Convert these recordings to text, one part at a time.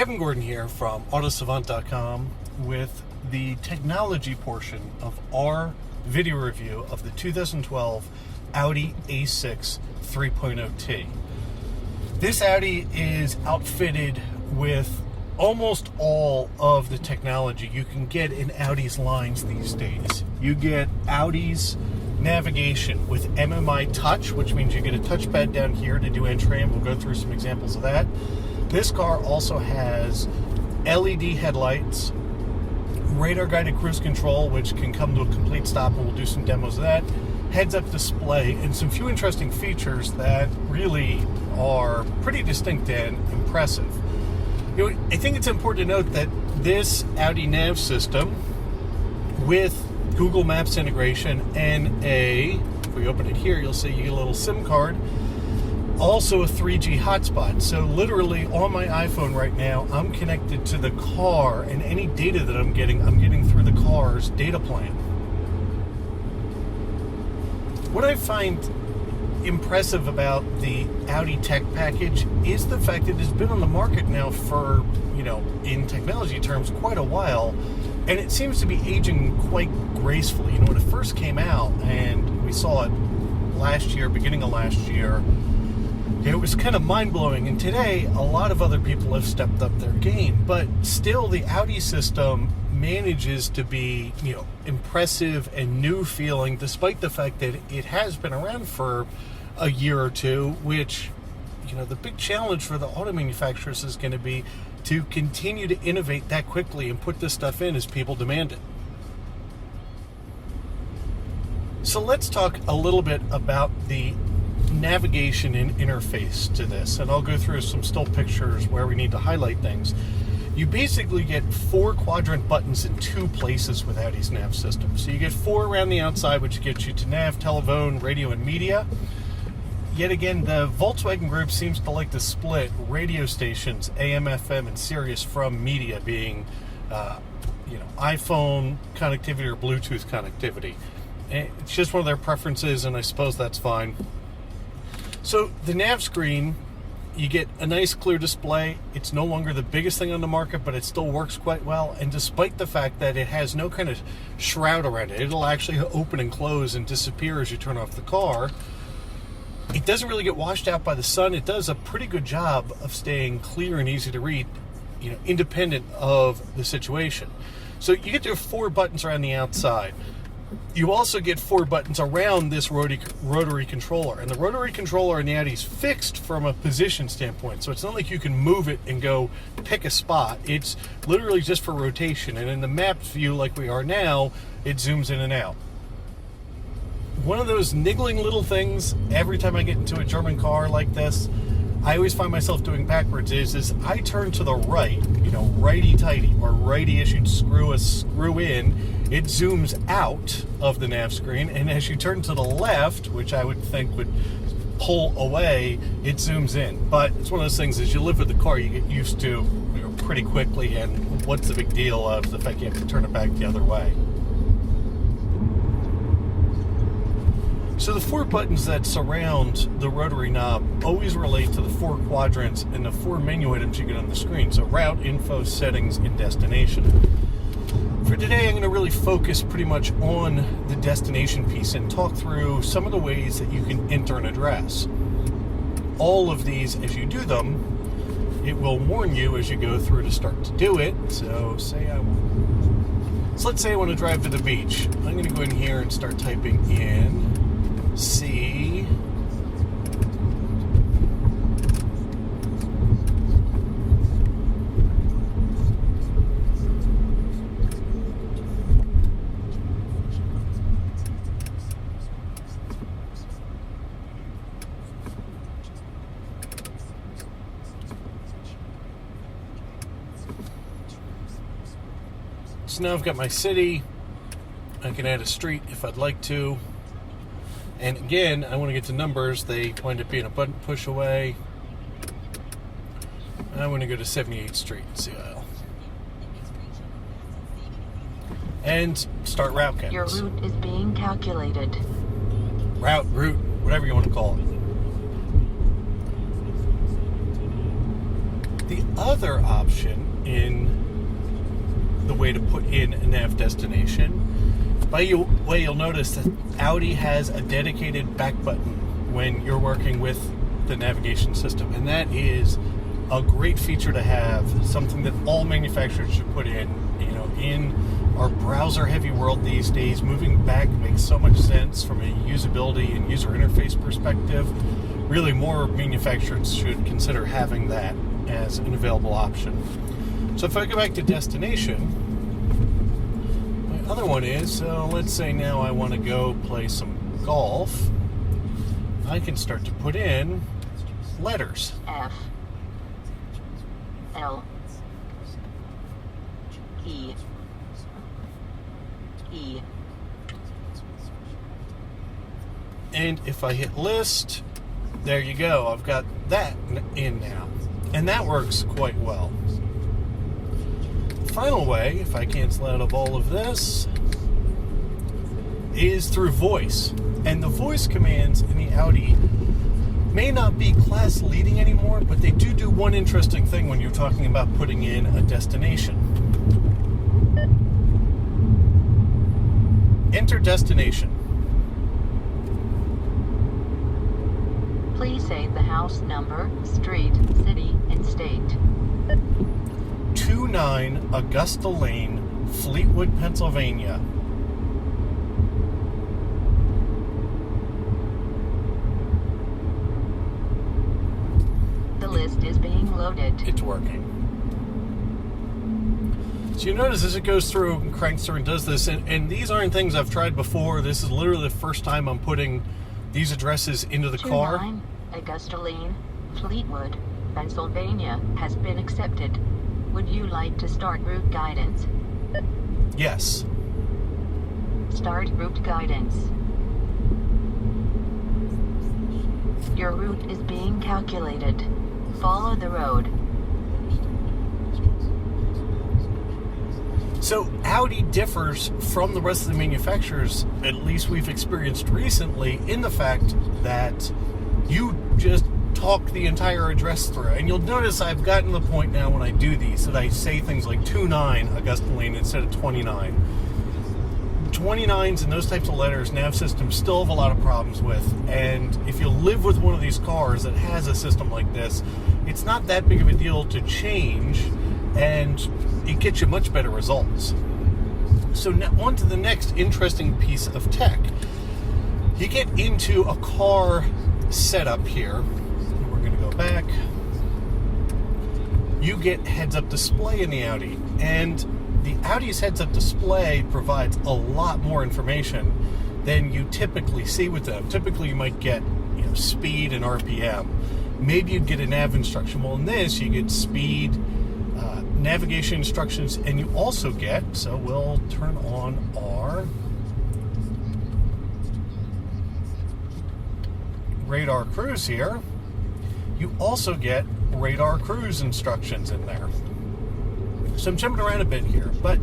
Kevin Gordon here from Autosavant.com with the technology portion of our video review of the 2012 Audi A6 3.0T. This Audi is outfitted with almost all of the technology you can get in Audi's lines these days. You get Audi's navigation with MMI Touch, which means you get a touchpad down here to do entry, and we'll go through some examples of that. This car also has LED headlights, radar-guided cruise control, which can come to a complete stop, and we'll do some demos of that, heads-up display, and some few interesting features that really are pretty distinct and impressive. You know, I think it's important to note that this Audi nav system with Google Maps integration and if we open it here, you'll see you get a little SIM card, also a 3G hotspot. So literally on my iPhone right now, I'm connected to the car, and any data that I'm getting through the car's data plan. What I find impressive about the Audi tech package is the fact that it's been on the market now for, in technology terms, quite a while, and it seems to be aging quite gracefully. When it first came out, and we saw it last year, beginning of last year, it was kind of mind-blowing, and today a lot of other people have stepped up their game, but still the Audi system manages to be, impressive and new feeling, despite the fact that it has been around for a year or two, which, the big challenge for the auto manufacturers is going to be to continue to innovate that quickly and put this stuff in as people demand it. So let's talk a little bit about the navigation and interface to this, and I'll go through some still pictures where we need to highlight things. You basically get 4 quadrant buttons in 2 places with Audi's nav system. So you get 4 around the outside, which gets you to nav, telephone, radio, and media. Yet again, the Volkswagen Group seems to like to split radio stations, AM, FM, and Sirius from media, being iPhone connectivity or Bluetooth connectivity. It's just one of their preferences, and I suppose that's fine. So the Nav Screen, you get a nice clear display. It's no longer the biggest thing on the market, but it still works quite well. And despite the fact that it has no kind of shroud around it, it'll actually open and close and disappear as you turn off the car. It doesn't really get washed out by the sun. It does a pretty good job of staying clear and easy to read, independent of the situation. So you get your 4 buttons around the outside. You also get 4 buttons around this rotary controller, and the rotary controller in the Audi is fixed from a position standpoint, so it's not like you can move it and go pick a spot. It's literally just for rotation, and in the maps view like we are now, it zooms in and out. One of those niggling little things every time I get into a German car like this, I always find myself doing backwards, is I turn to the right, righty-tighty or righty-ish, you'd screw in, it zooms out of the nav screen, and as you turn to the left, which I would think would pull away, it zooms in. But it's one of those things, as you live with the car, you get used to pretty quickly, and what's the big deal of the fact you have to turn it back the other way. So the 4 buttons that surround the rotary knob always relate to the 4 quadrants and the 4 menu items you get on the screen. So route, info, settings, and destination. For today, I'm going to really focus pretty much on the destination piece and talk through some of the ways that you can enter an address. All of these, as you do them, it will warn you as you go through to start to do it. So let's say I want to drive to the beach. I'm going to go in here and start typing in C. So now I've got my city. I can add a street if I'd like to. And again, I want to get to numbers. They wind up being a button push away. I want to go to 78th Street, CIL. And start route counts. Your route is being calculated. Route, whatever you want to call it. the other option in the way to put in a nav destination. By the way, you'll notice that Audi has a dedicated back button when you're working with the navigation system, and that is a great feature to have, something that all manufacturers should put in. You know, in our browser-heavy world these days, moving back makes so much sense from a usability and user interface perspective. Really, more manufacturers should consider having that as an available option. So if I go back to destination, my other one is, let's say now I want to go play some golf. I can start to put in letters. F L E E. And if I hit list, there you go. I've got that in now. And that works quite well. Final way, if I cancel out of all of this, is through voice. And the voice commands in the Audi may not be class leading anymore, but they do one interesting thing when you're talking about putting in a destination. Enter destination. Please say the house number, street, city, and state. 29 Augusta Lane, Fleetwood, Pennsylvania. The list is being loaded. It's working. So you notice as it goes through and cranks through and does this, and these aren't things I've tried before. This is literally the first time I'm putting these addresses into the car. 29 Augusta Lane, Fleetwood, Pennsylvania has been accepted. Would you like to start route guidance? Yes. Start route guidance. Your route is being calculated. Follow the road. So Audi differs from the rest of the manufacturers, at least we've experienced recently, in the fact that you just talk the entire address through. And you'll notice I've gotten to the point now when I do these that I say things like 29 Augusta Lane instead of 29. 29s and those types of letters, nav systems still have a lot of problems with. And if you live with one of these cars that has a system like this, it's not that big of a deal to change, and it gets you much better results. So now on to the next interesting piece of tech. You get into a car setup here. We're going to go back. You get heads-up display in the Audi, and the Audi's heads-up display provides a lot more information than you typically see with them. Typically, you might get, speed and RPM. Maybe you'd get a nav instruction. Well, in this, you get speed, navigation instructions, and you also get, so we'll turn on our radar cruise here. You also get radar cruise instructions in there. So I'm jumping around a bit here, but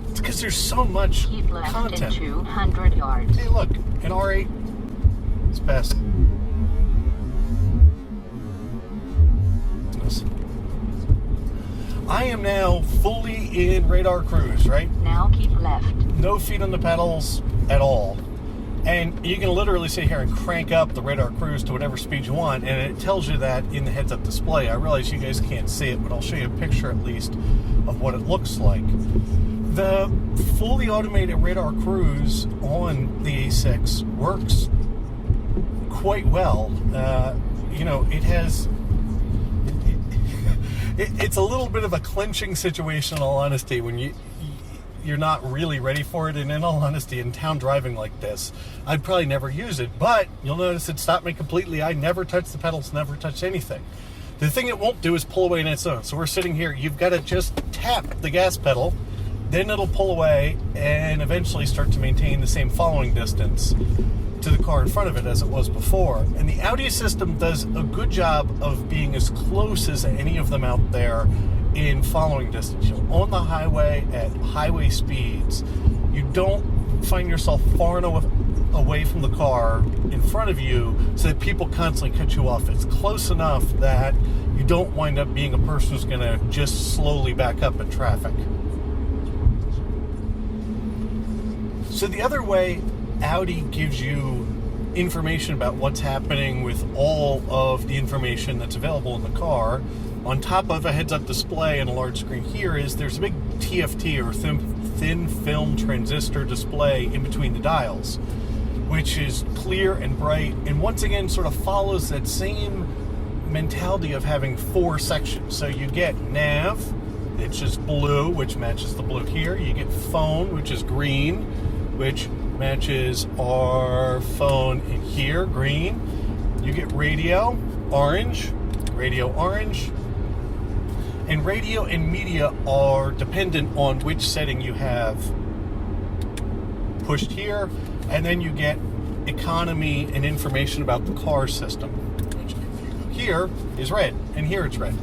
it's because there's so much Keep left content. in 200 yards. Hey, look, an R8 is past. I am now fully in radar cruise, right? Now keep left. No feet on the pedals at all. And you can literally sit here and crank up the radar cruise to whatever speed you want, and it tells you that in the heads-up display. I realize you guys can't see it, but I'll show you a picture at least of what it looks like. The fully automated radar cruise on the A6 works quite well. It has... It's a little bit of a clinching situation, in all honesty, when you're not really ready for it. And in all honesty, in town driving like this, I'd probably never use it. But you'll notice it stopped me completely. I never touched the pedals, never touched anything. The thing it won't do is pull away on its own. So we're sitting here. You've got to just tap the gas pedal. Then it'll pull away and eventually start to maintain the same following distance to the car in front of it as it was before. And the Audi system does a good job of being as close as any of them out there in following distance. On the highway at highway speeds, you don't find yourself far enough away from the car in front of you so that people constantly cut you off. It's close enough that you don't wind up being a person who's going to just slowly back up in traffic. So the other way Audi gives you information about what's happening with all of the information that's available in the car, on top of a heads-up display and a large screen here, is there's a big TFT, or thin film transistor display in between the dials, which is clear and bright, and once again sort of follows that same mentality of having 4 sections. So you get nav, it's just blue, which matches the blue here. You get phone, which is green, which matches our phone in here, green. You get radio, orange, and radio and media are dependent on which setting you have pushed here. And then you get economy and information about the car system, which here is red, and here it's red.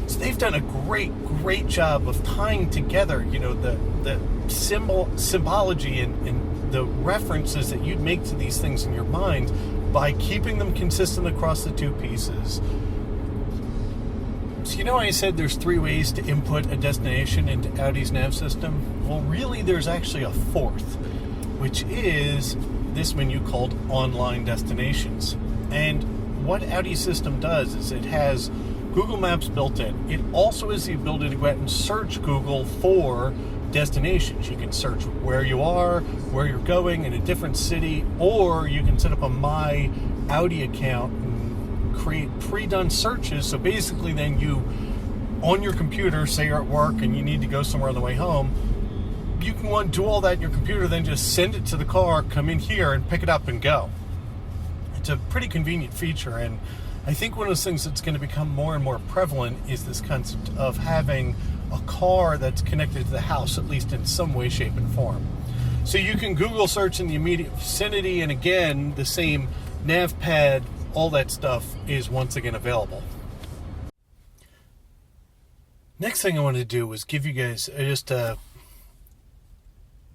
So they've done a great job of tying together, the symbology and the references that you'd make to these things in your mind by keeping them consistent across the 2 pieces. So I said there's 3 ways to input a destination into Audi's nav system? Well, really there's actually a 4th, which is this menu called Online Destinations. And what Audi's system does is it has Google Maps built in. It also has the ability to go out and search Google for destinations. You can search where you are, where you're going in a different city, or you can set up a My Audi account and create pre-done searches. So basically then you, on your computer, say you're at work and you need to go somewhere on the way home, you can do all that in your computer, then just send it to the car, come in here and pick it up and go. It's a pretty convenient feature, and I think one of those things that's going to become more and more prevalent is this concept of having a car that's connected to the house, at least in some way, shape, and form. So you can Google search in the immediate vicinity, and again, the same nav pad, all that stuff is once again available. Next thing I wanted to do was give you guys just a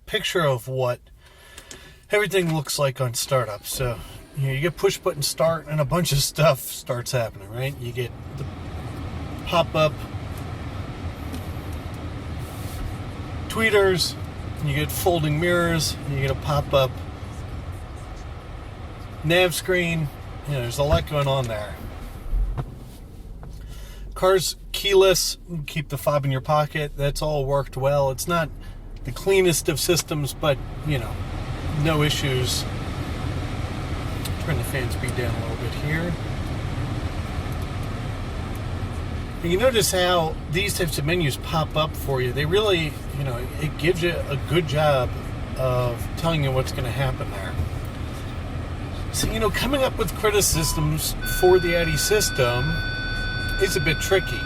picture of what everything looks like on startup. So you get push button start and a bunch of stuff starts happening, right? You get the pop-up tweeters, you get folding mirrors, you get a pop-up nav screen. There's a lot going on there. Car's keyless, keep the fob in your pocket. That's all worked well. It's not the cleanest of systems, but no issues. Turn the fan speed down a little bit here. And you notice how these types of menus pop up for you. They really, it gives you a good job of telling you what's going to happen there. So, coming up with criticisms for the Audi system is a bit tricky.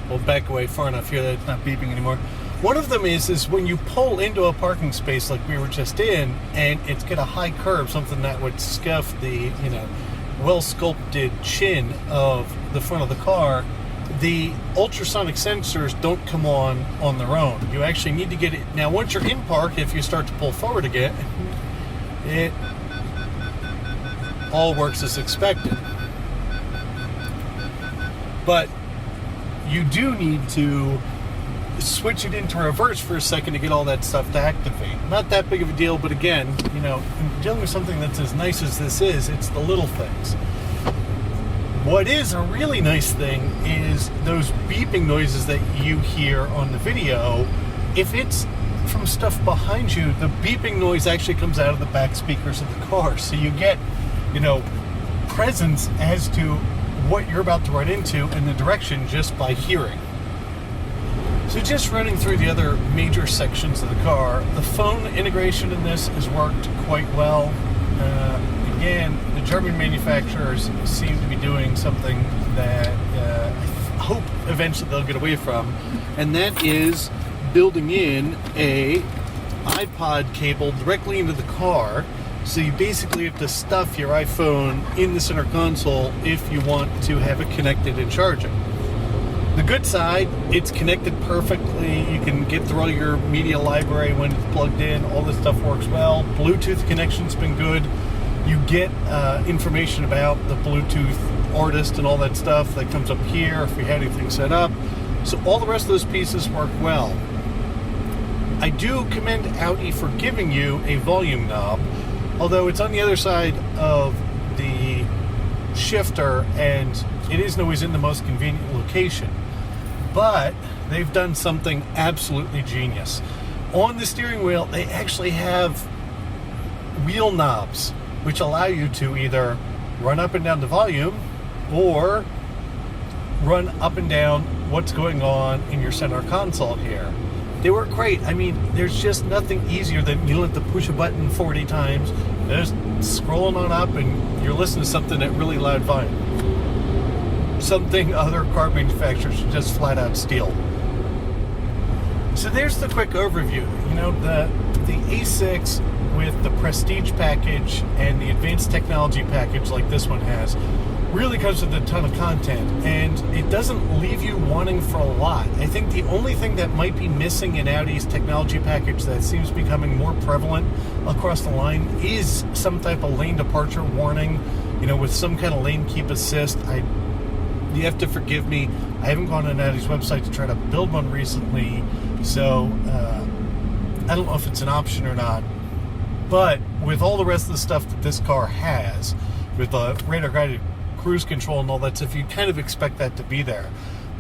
We'll back away far enough here that it's not beeping anymore. One of them is when you pull into a parking space like we were just in, and it's got a high curb, something that would scuff the, well-sculpted chin of the front of the car, the ultrasonic sensors don't come on their own. You actually need to get it. Now, once you're in park, if you start to pull forward again, it all works as expected. But you do need to switch it into reverse for a second to get all that stuff to activate. Not that big of a deal, but again, in dealing with something that's as nice as this is, it's the little things. What is a really nice thing is those beeping noises that you hear on the video. If it's from stuff behind you, the beeping noise actually comes out of the back speakers of the car. So you get, presence as to what you're about to run into and the direction just by hearing. So just running through the other major sections of the car, the phone integration in this has worked quite well. Again, the German manufacturers seem to be doing something that I hope eventually they'll get away from, and that is building in a iPod cable directly into the car. So you basically have to stuff your iPhone in the center console if you want to have it connected and charging. The good side, it's connected perfectly. You can get through all your media library when it's plugged in. All this stuff works well. Bluetooth connection's been good. You get information about the Bluetooth artist and all that stuff that comes up here if you had anything set up. So all the rest of those pieces work well. I do commend Audi for giving you a volume knob, although it's on the other side of the shifter and it isn't always in the most convenient location. But they've done something absolutely genius. On the steering wheel, they actually have wheel knobs, which allow you to either run up and down the volume or run up and down what's going on in your center console here. They work great. I mean, there's just nothing easier than you don't have to push a button 40 times. Just scrolling on up and you're listening to something at really loud volume. Something other car manufacturers just flat out steal. So there's the quick overview. You know, the A6 with the Prestige package and the advanced technology package like this one has really comes with a ton of content, and it doesn't leave you wanting for a lot. I think the only thing that might be missing in Audi's technology package that seems becoming more prevalent across the line is some type of lane departure warning, you know, with some kind of lane keep assist. You have to forgive me, I haven't gone on Audi's website to try to build one recently, so I don't know if it's an option or not. But with all the rest of the stuff that this car has, with the radar guided cruise control and all that stuff, you kind of expect that to be there.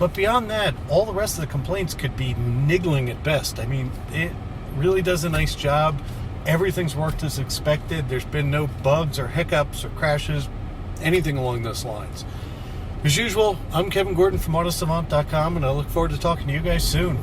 But beyond that, all the rest of the complaints could be niggling at best. I mean, it really does a nice job. Everything's worked as expected. There's been no bugs or hiccups or crashes, anything along those lines. As usual, I'm Kevin Gordon from AutoSavant.com, and I look forward to talking to you guys soon.